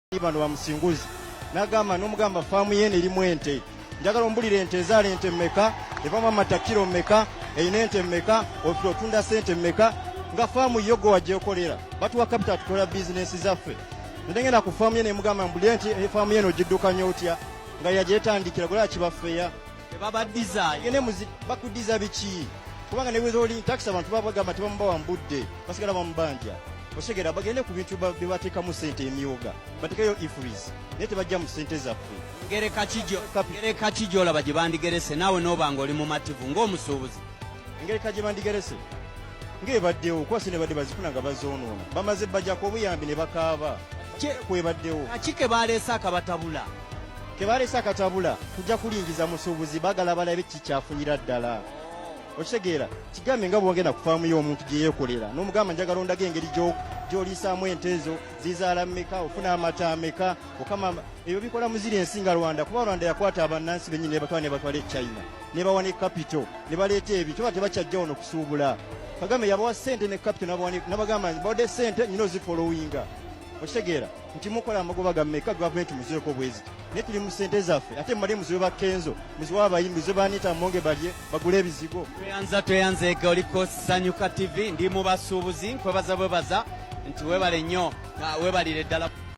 bano bamusinguzi n'agamba n'omugamba faamu ye erimu ente njagala ombulira ente ezaala ente mmeka evaamu amata kiro mmeka erina ente mmeka ofite otunda sente mmeka nga faamu yo gwe wagyekolera batuwa kapita tukola bizinesi zaffe ndengenda ku faamu ye nemugamba mbulira nti faamu ye nogiddukanya otya nga yagyetandikira golaa kibafeya tebabaddizayo bakuddiza biki kubanga neweeza oli takisi abantu babagamba tebamubawa mbudde basigala bamubanja osegera bagende ku bintu bye bateekamu ssente emyoga bateekayo ifris naye tebajja mu ssente zaffe ngereka ki gy'olaba gye bandigerese naawe n'obanga oli mumativu ng'omusuubuzi engereka gye bandigerese ng'ebaddewo kuba sente badde bazifuna nga bazoonoona bamaze bajjako obuyambi ne bakaaba kwebaddewo kaki ke baleese akabatabula kebaleese akatabula tujja kulingiza musuubuzi bagala balabe kikyafunira ddala okitegeera kigambe nga bwogenda ku faamu y'omuntu gye yeekolera n'omugamba njagala ondaga engeri gy'oliisaamu ente ezo zizaala mmeka ofuna amata ameka okama ebyo bikola muziri ensinga Rwanda kuba Rwanda yakwata abannansi bennyini ne batwala e China ne bawa ne capital ne baleeta ebyo kyoba tebakyajja wano kusuubula Kagame yabawa ssente ne capital n'abagamba bawadde ssente nyina ozifolowinga okitegeera nti mukola amagoba gammeka gavumenti muziweko bwezi naye tuli mu ssente zaffe ate mumale muziwe bakenzo muziwe abayimbi muziwe baniita monge balye bagule ebizigo tweyanzeega oliko Sanyuka TV ndi mu basuubuzi nkwebaza bwebaza nti weebale nnyo weebalire ddala